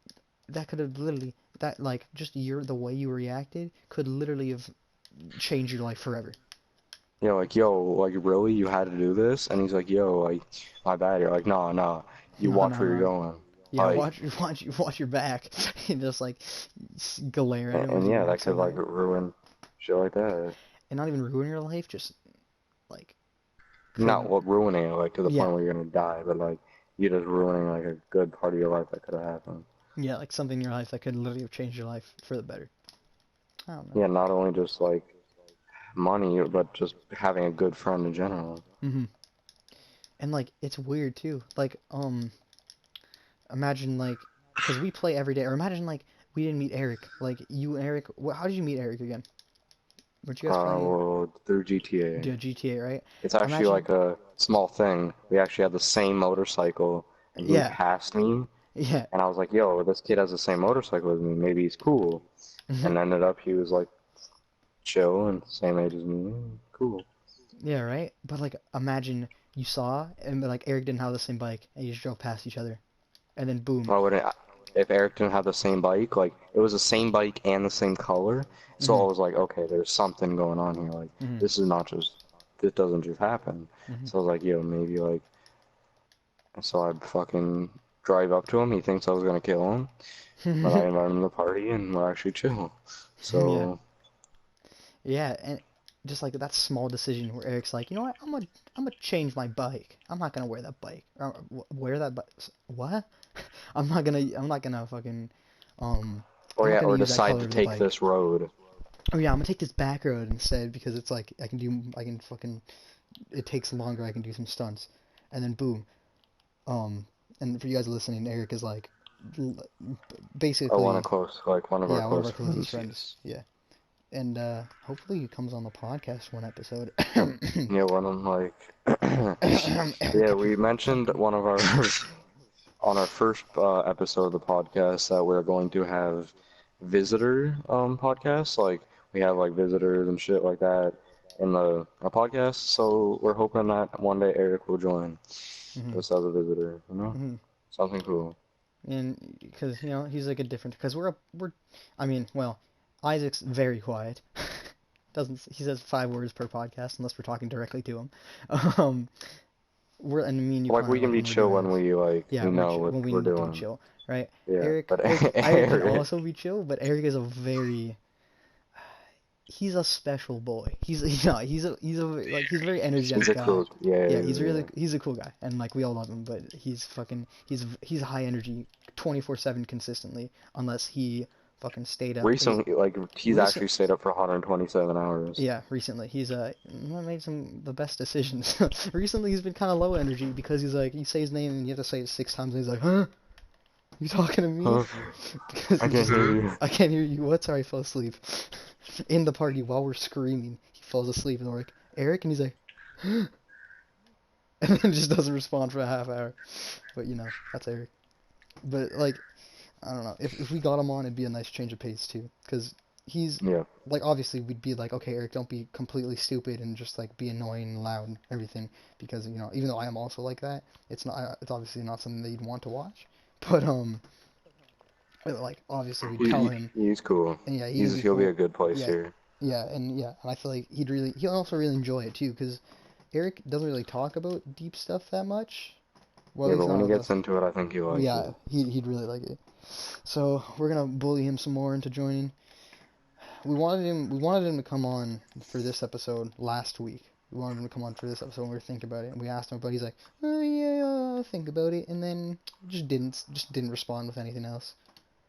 Speaker 2: that could have literally that like just the way you reacted could literally have changed your life forever.
Speaker 1: You know, like, yo, like, really, you had to do this? And he's like, yo, like, my bad. You're like, nah, nah, you
Speaker 2: No,
Speaker 1: watch
Speaker 2: no,
Speaker 1: where you're
Speaker 2: no.
Speaker 1: going.
Speaker 2: Yeah,
Speaker 1: Like,
Speaker 2: watch your back, and just like glare at him as
Speaker 1: and
Speaker 2: you
Speaker 1: yeah,
Speaker 2: react
Speaker 1: that
Speaker 2: so
Speaker 1: could, like,
Speaker 2: hard,
Speaker 1: ruin shit like that.
Speaker 2: and not even ruin your life, just like
Speaker 1: Not
Speaker 2: could
Speaker 1: what ruining it, like, to the
Speaker 2: yeah,
Speaker 1: point where you're gonna die, but, like, you're just ruining, like, a good part of your life that could have happened.
Speaker 2: yeah, like something in your life that could literally have changed your life for the better. I don't know.
Speaker 1: Yeah, not only just, like, money, but just having a good friend in general.
Speaker 2: hmm And like it's weird too. Like imagine like because we play every day, or imagine like we didn't meet Eric. Like you and Eric, how did you meet Eric again? Weren't you guys playing
Speaker 1: Well, through GTA.
Speaker 2: the GTA, right?
Speaker 1: It's actually
Speaker 2: Imagine,
Speaker 1: like a small thing. We actually had the same motorcycle, and he
Speaker 2: yeah,
Speaker 1: passed me,
Speaker 2: yeah.
Speaker 1: and I was like, "Yo, this kid has the same motorcycle as me. Maybe he's cool." And ended up he was like chill and same age as me. Cool.
Speaker 2: Yeah, right? But like imagine you saw and like Eric didn't have the same bike and you just drove past each other. And then boom.
Speaker 1: I wouldn't. If Eric didn't have the same bike, like it was the same bike and the same color, so I
Speaker 2: Mhm.
Speaker 1: was like, okay, there's something going on here. Like
Speaker 2: Mhm.
Speaker 1: this is not just this doesn't just happen.
Speaker 2: Mhm.
Speaker 1: So I was like, yo, maybe like. So I fucking drive up to him. He thinks I was gonna kill him, but I invite him to the party and we're actually chill.
Speaker 2: Yeah.
Speaker 1: So
Speaker 2: Yeah, and just like that small decision where Eric's like, "You know what? I'm gonna change my bike. I'm not gonna wear that bike. Wear that bike. What? I'm not gonna fucking I'm
Speaker 1: or
Speaker 2: not
Speaker 1: yeah,
Speaker 2: gonna
Speaker 1: or
Speaker 2: use that
Speaker 1: decide
Speaker 2: color
Speaker 1: to
Speaker 2: of the
Speaker 1: take
Speaker 2: bike.
Speaker 1: this road.
Speaker 2: Oh yeah, I'm gonna take this back road instead because it's like I can fucking it takes longer. I can do some stunts." And then boom. Um, and for you guys listening, Eric is like, l-
Speaker 1: Or one of
Speaker 2: basically,
Speaker 1: close, like one of our
Speaker 2: yeah, one of our
Speaker 1: close
Speaker 2: closest
Speaker 1: friends.
Speaker 2: friends.
Speaker 1: Yes.
Speaker 2: Yeah, and hopefully he comes on the podcast one episode.
Speaker 1: Yeah, one of them like. Yeah,
Speaker 2: Eric,
Speaker 1: we mentioned
Speaker 2: fucking.
Speaker 1: one of our on our first episode of the podcast that we're going to have visitor podcasts. Like we have like visitors and shit like that in the our podcast. So we're hoping that one day Eric will join
Speaker 2: Hmm.
Speaker 1: us as a visitor. You know,
Speaker 2: Hmm.
Speaker 1: something cool.
Speaker 2: And because he's like a different because I mean, well, Isaac's very quiet. Doesn't he says 5 words per podcast unless we're talking directly to him. Um, we're and me and you
Speaker 1: Like
Speaker 2: kind
Speaker 1: we
Speaker 2: of
Speaker 1: can
Speaker 2: like
Speaker 1: be
Speaker 2: when we're
Speaker 1: chill
Speaker 2: doing
Speaker 1: when
Speaker 2: this.
Speaker 1: we like
Speaker 2: Yeah,
Speaker 1: we know what
Speaker 2: when we
Speaker 1: we're
Speaker 2: need to be
Speaker 1: doing.
Speaker 2: chill, right?
Speaker 1: Yeah,
Speaker 2: Eric,
Speaker 1: but
Speaker 2: Eric can
Speaker 1: Eric,
Speaker 2: also be chill, but Eric is a very he's a special boy. He's a very
Speaker 1: he's
Speaker 2: energetic
Speaker 1: a
Speaker 2: guy.
Speaker 1: cool. Yeah,
Speaker 2: Yeah,
Speaker 1: yeah.
Speaker 2: he's a cool guy, and like we all love him, but he's high energy 24/7 consistently, unless he fucking stayed up.
Speaker 1: Recently, like he's
Speaker 2: Recent,
Speaker 1: actually stayed up for 127 hours.
Speaker 2: yeah, recently he's made some the best decisions. Recently he's been kind of low energy because he's like you say his name and you have to say it 6 times, and he's like, huh? You talking to me?
Speaker 1: Huh?
Speaker 2: Because
Speaker 1: I
Speaker 2: he's
Speaker 1: can't
Speaker 2: just
Speaker 1: hear you.
Speaker 2: I can't hear you. What? Sorry, I fell asleep. In the party while we're screaming, he falls asleep and we're like, Eric, and he's like, and then just doesn't respond for a half hour. But that's Eric. But like, I don't know. If we got him on, it'd be a nice change of pace too, because he's
Speaker 1: Yeah.
Speaker 2: like obviously we'd be like, okay, Eric, don't be completely stupid and just like be annoying and loud and everything, because even though I am also like that, it's obviously not something that you'd want to watch. But like obviously we'd tell him,
Speaker 1: He's cool.
Speaker 2: and yeah, he'd be
Speaker 1: He'll be a
Speaker 2: cool.
Speaker 1: good place
Speaker 2: Yeah,
Speaker 1: here.
Speaker 2: and I feel like he'll also really enjoy it too, because Eric doesn't really talk about deep stuff that much. Well,
Speaker 1: Yeah,
Speaker 2: at
Speaker 1: but
Speaker 2: least
Speaker 1: when
Speaker 2: not
Speaker 1: he
Speaker 2: with
Speaker 1: gets
Speaker 2: us.
Speaker 1: into it, I think he'll
Speaker 2: But
Speaker 1: like
Speaker 2: yeah,
Speaker 1: it.
Speaker 2: he'd really like it. So we're gonna bully him some more into joining. We wanted him to come on for this episode last week. We wanted him to come on for this episode when we were thinking about it, and we asked him, but he's like, oh yeah, I'll think about it, and then just didn't respond with anything else.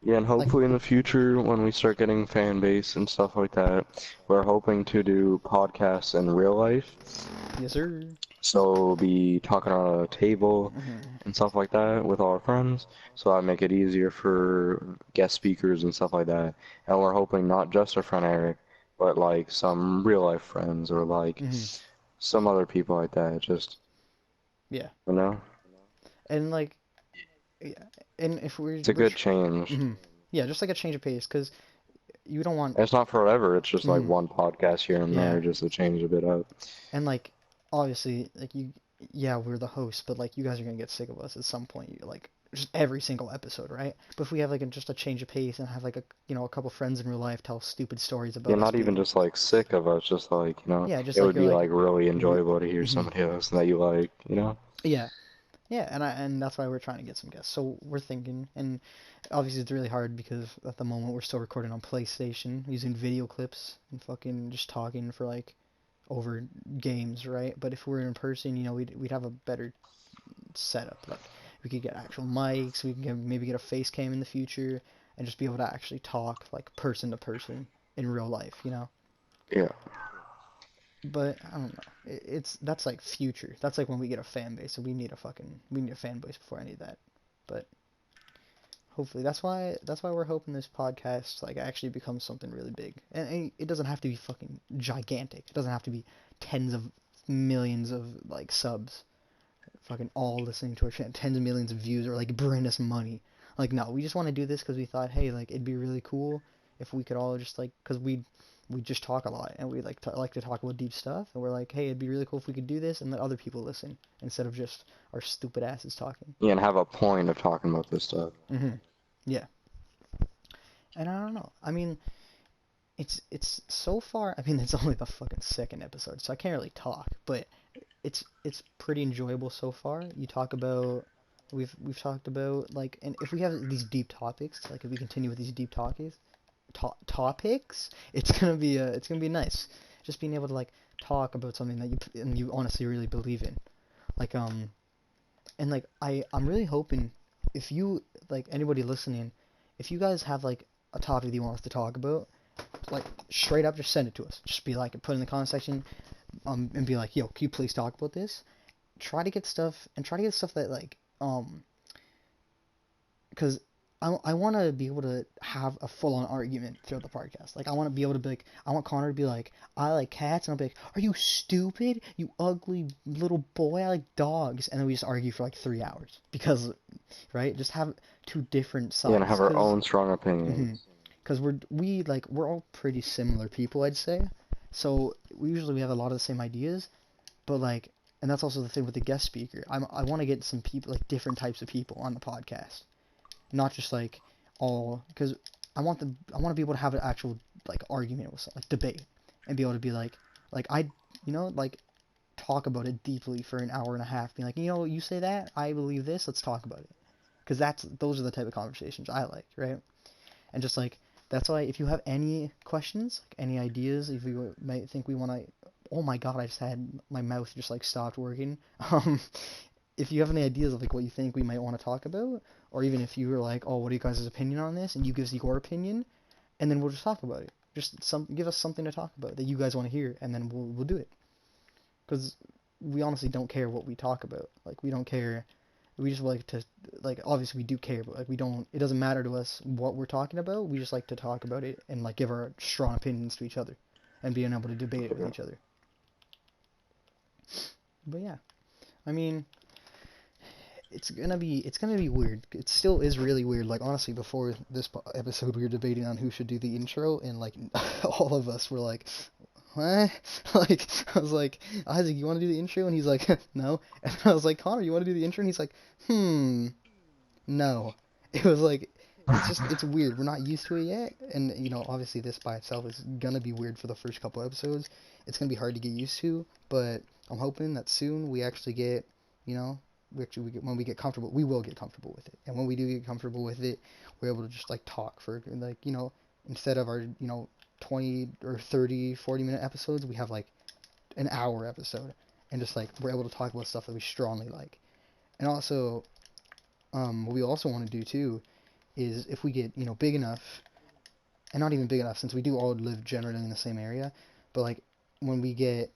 Speaker 1: Yeah, and
Speaker 2: Like,
Speaker 1: hopefully in the future, when we start getting fan base and stuff like that, we're hoping to do podcasts in real life.
Speaker 2: yes sir.
Speaker 1: So we'll be talking on a table
Speaker 2: Hmm.
Speaker 1: and stuff like that with all our friends. So that make it easier for guest speakers and stuff like that. And we're hoping not just our friend Eric, but like some real life friends or like
Speaker 2: Hmm.
Speaker 1: some other people like that. Just,
Speaker 2: Yeah,
Speaker 1: you know,
Speaker 2: and like, yeah, and if
Speaker 1: it's a good change.
Speaker 2: hmm yeah, just like a change of pace, because you don't want.
Speaker 1: And it's not forever. It's just like
Speaker 2: Hmm.
Speaker 1: one podcast here and
Speaker 2: Yeah,
Speaker 1: there just to change a bit up.
Speaker 2: and like obviously like yeah, we're the hosts, but like you guys are gonna get sick of us at some point. You like just every single episode, right? But if we have like just a change of pace and have like a couple friends in real life tell stupid stories
Speaker 1: Yeah,
Speaker 2: about us
Speaker 1: not even
Speaker 2: being
Speaker 1: just like sick of us, just like,
Speaker 2: yeah, just
Speaker 1: it
Speaker 2: like
Speaker 1: would
Speaker 2: you're
Speaker 1: be
Speaker 2: like
Speaker 1: like really
Speaker 2: re-
Speaker 1: enjoyable to hear
Speaker 2: hmm
Speaker 1: somebody else that you like.
Speaker 2: yeah. Yeah, and that's why we're trying to get some guests. So we're thinking, and obviously it's really hard because at the moment we're still recording on PlayStation using video clips and fucking just talking for like over games, right? But if we're in person, we'd have a better setup. Like we could get actual mics, we can maybe get a face cam in the future, and just be able to actually talk like person to person in real life.
Speaker 1: Yeah.
Speaker 2: But I don't know. That's like future. That's like when we get a fan base, and we need a fan base before any of that. But Hopefully, that's why we're hoping this podcast like actually becomes something really big. And it doesn't have to be fucking gigantic. It doesn't have to be tens of millions of like subs, fucking all listening to our channel, tens of millions of views, or like bring us money. Like no, we just want to do this because we thought, hey, like it'd be really cool if we could all just like, because we just talk a lot and we like to talk about deep stuff, and we're like, hey, it'd be really cool if we could do this and let other people listen instead of just our stupid asses talking.
Speaker 1: Yeah, and have a point of talking about this stuff.
Speaker 2: Yeah. And I don't know. I mean, it's so far. I mean, it's only the fucking second episode, so I can't really talk. But it's pretty enjoyable so far. You talk about we've talked about like, and if we have these deep topics, like if we continue with these deep topics, it's gonna be nice. Just being able to like talk about something that you honestly really believe in. Like and like I'm really hoping, if you like anybody listening, if you guys have like a topic that you want us to talk about, like straight up just send it to us. Just be like, put it in the comment section, and be like, yo, can you please talk about this? Try to get stuff that like because I want to be able to have a full-on argument throughout the podcast. Like, I want to be able to be like, I want Connor to be like, I like cats, and I'll be like, are you stupid? You ugly little boy, I like dogs. And then we just argue for like 3 hours. Because, right? Just have two different sides.
Speaker 1: Yeah, and have our own strong
Speaker 2: Mhm.
Speaker 1: opinions.
Speaker 2: Because we're all pretty similar people, I'd say. So, we have a lot of the same ideas, but like, and that's also the thing with the guest speaker. I want to get some people, like different types of people on the podcast. Not just like all, because I want to be able to have an actual like argument with like debate, and be able to be like like talk about it deeply for an hour and a half, being like, you say that, I believe this, let's talk about it, because those are the type of conversations I like, right? And just like, that's why if you have any questions, like any ideas, if you might think we want to, oh my god, I just had my mouth just like stopped working. If you have any ideas of like what you think we might want to talk about, or even if you were like, oh, what are you guys' opinion on this, and you give us your opinion, and then we'll just talk about it. Just give us something to talk about that you guys want to hear, and then we'll do it. Because we honestly don't care what we talk about. Like, we don't care. We just like to, like, obviously we do care, but like we don't. It doesn't matter to us what we're talking about. We just like to talk about it and like give our strong opinions to each other, and being able to debate it with each other. But yeah, I mean, it's gonna be weird. It still is really weird. Like, honestly, before this episode, we were debating on who should do the intro, and like all of us were like, what? Like, I was like, Isaac, you want to do the intro? And he's like, no. And I was like, Connor, you want to do the intro? And he's like, no. It was like, it's weird. We're not used to it yet, and obviously this by itself is gonna be weird for the first couple episodes. It's gonna be hard to get used to, but I'm hoping that soon we actually get, when we get comfortable, we will get comfortable with it. And when we do get comfortable with it, we're able to just like talk for like, instead of our 20 or 30, 40-minute episodes, we have like an hour episode, and just like we're able to talk about stuff that we strongly like. And also, what we also want to do too is, if we get big enough, and not even big enough since we do all live generally in the same area, but like when we get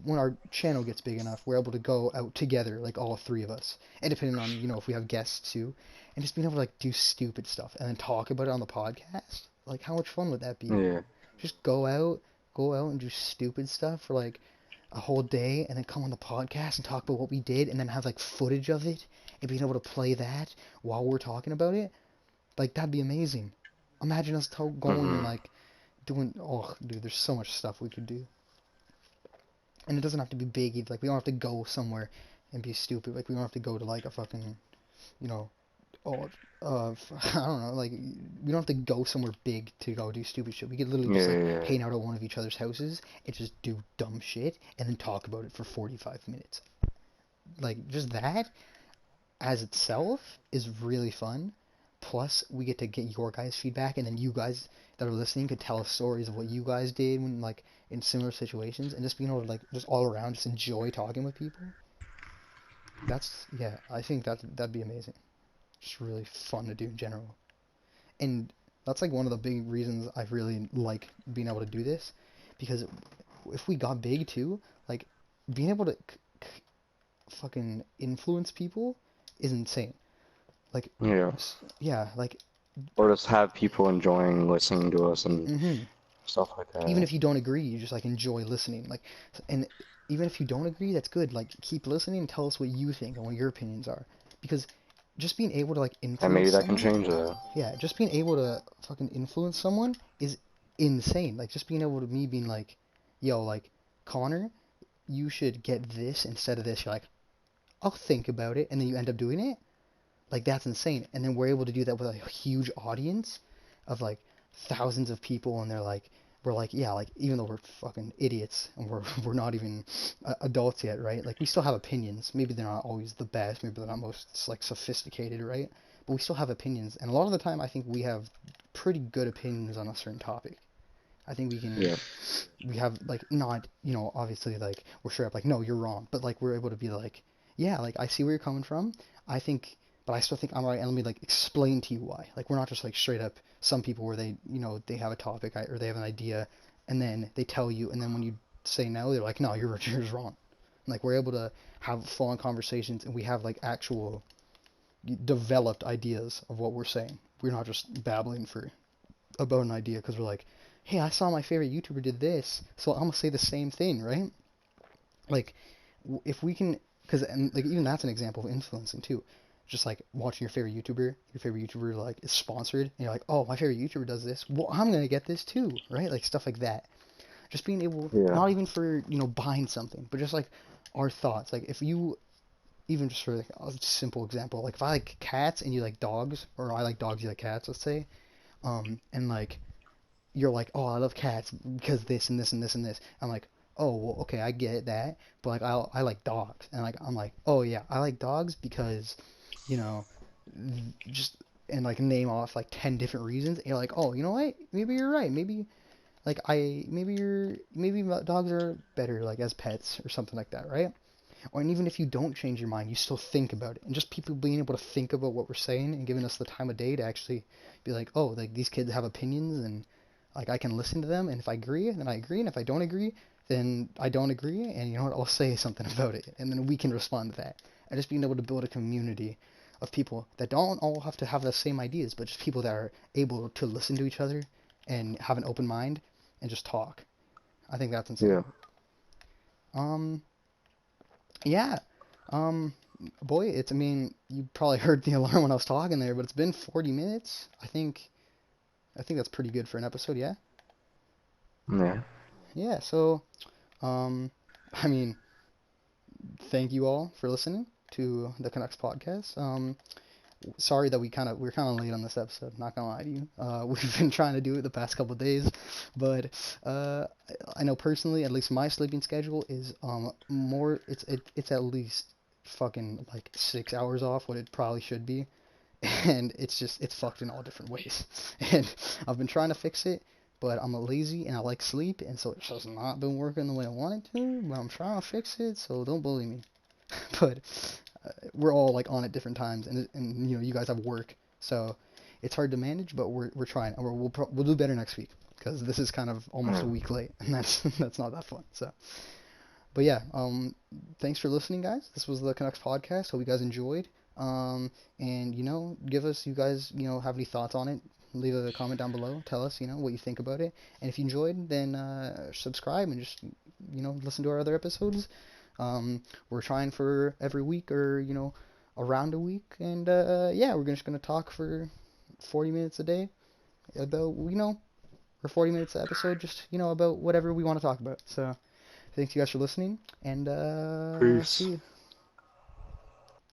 Speaker 2: when our channel gets big enough, we're able to go out together, like all three of us, and depending on if we have guests too, and just being able to like do stupid stuff and then talk about it on the podcast. Like, how much fun would that be?
Speaker 1: Yeah.
Speaker 2: Just go out and do stupid stuff for like a whole day, and then come on the podcast and talk about what we did, and then have like footage of it, and being able to play that while we're talking about it. Like, that'd be amazing. Imagine us going and like doing. Oh, dude, there's so much stuff we could do. And it doesn't have to be big either. Like, we don't have to go somewhere and be stupid. Like, we don't have to go to like a fucking, I don't know. Like, we don't have to go somewhere big to go do stupid shit. We could literally just like hang out at one of each other's houses and just do dumb shit and then talk about it for 45 minutes. Like, just that as itself is really fun. Plus, we get to get your guys' feedback, and then you guys that are listening could tell us stories of what you guys did when, like, in similar situations, and just being able to, like, just all around just enjoy talking with people. I think that'd be amazing. Just really fun to do in general. And that's, like, one of the big reasons I really like being able to do this, because if we got big, too, like, being able to fucking influence people is insane. Like,
Speaker 1: Yeah.
Speaker 2: yeah, like,
Speaker 1: Or just have people enjoying listening to us and
Speaker 2: hmm
Speaker 1: stuff like
Speaker 2: even
Speaker 1: that.
Speaker 2: if you don't agree, you just like enjoy listening. Like, and even if you don't agree, that's good. Like, keep listening and tell us what you think and what your opinions are. Because just being able to like
Speaker 1: And
Speaker 2: influence
Speaker 1: maybe that can
Speaker 2: someone,
Speaker 1: change that.
Speaker 2: yeah, just being able to fucking influence someone is insane. Like, just being able to me being like, yo, like, Connor, you should get this instead of this. You're like, I'll think about it, and then you end up doing it. Like, that's insane. And then we're able to do that with a huge audience of like thousands of people, and we're like, yeah, like, even though we're fucking idiots and we're not even adults yet, right? Like, we still have opinions. Maybe they're not always the best. Maybe they're not most like sophisticated, right? But we still have opinions, and a lot of the time, I think we have pretty good opinions on a certain topic. I think
Speaker 1: Yeah.
Speaker 2: we have like not, obviously like we're straight up like, no, you're wrong, but like we're able to be like, yeah, like I see where you're coming from. I think, but I still think I'm right, and let me like explain to you why. Like, we're not just like straight up some people where they, they have a topic or they have an idea, and then they tell you, and then when you say no, they're like, no, you're wrong. Like, we're able to have full on conversations, and we have like actual developed ideas of what we're saying. We're not just babbling for about an idea because we're like, hey, I saw my favorite YouTuber did this, so I'm gonna say the same thing, right? Like, if we can, because and like even that's an example of influencing too. Just like watching your favorite YouTuber like is sponsored, and you're like, oh, my favorite YouTuber does this, well, I'm gonna get this too, right? Like, stuff like that. Just being able,
Speaker 1: Yeah.
Speaker 2: not even for buying something, but just like our thoughts. Like, if you even just for like a simple example, like if I like cats and you like dogs, or I like dogs, you like cats, let's say, and like you're like, oh, I love cats because this and this and this and this. I'm like, oh, well, okay, I get that, but like I like dogs, and like I'm like, oh yeah, I like dogs because, you know, just and like name off like 10 different reasons. And you're like, oh, you know what? Maybe you're right. Maybe like maybe dogs are better like as pets or something like that, right? Or and even if you don't change your mind, you still think about it. And just people being able to think about what we're saying and giving us the time of day to actually be like, oh, like these kids have opinions and like I can listen to them. And if I agree, then I agree. And if I don't agree, then I don't agree. And you know what? I'll say something about it. And then we can respond to that. And just being able to build a community of people that don't all have to have the same ideas, but just people that are able to listen to each other and have an open mind and just talk. I think that's insane.
Speaker 1: Yeah.
Speaker 2: Um, Yeah. Um, boy, I mean, you probably heard the alarm when I was talking there, but it's been 40 minutes. I think that's pretty good for an episode, yeah?
Speaker 1: Yeah.
Speaker 2: Yeah, so, um, I mean, thank you all for listening to the Canucks podcast. Sorry that we're kind of late on this episode, not gonna lie to you. We've been trying to do it the past couple of days, but uh, I know personally, at least my sleeping schedule is more. It's at least fucking like 6 hours off what it probably should be, and it's fucked in all different ways. And I've been trying to fix it, but I'm a lazy and I like sleep, and so it's just not been working the way I wanted to. But I'm trying to fix it, so don't bully me. But we're all like on at different times, and you guys have work, so it's hard to manage. But we're trying, and we'll do better next week because this is kind of almost a
Speaker 1: Yeah.
Speaker 2: week late, and that's not that fun. So, but yeah, thanks for listening, guys. This was the Canucks podcast. Hope you guys enjoyed. And give us, you guys, have any thoughts on it. Leave a comment down below. Tell us, what you think about it. And if you enjoyed, then subscribe and just, listen to our other episodes. We're trying for every week or, around a week. And yeah, we're just going to talk for 40 minutes a day about, or 40 minutes an episode, just, about whatever we want to talk about. So thanks you guys for listening, and see
Speaker 1: Peace.
Speaker 2: you.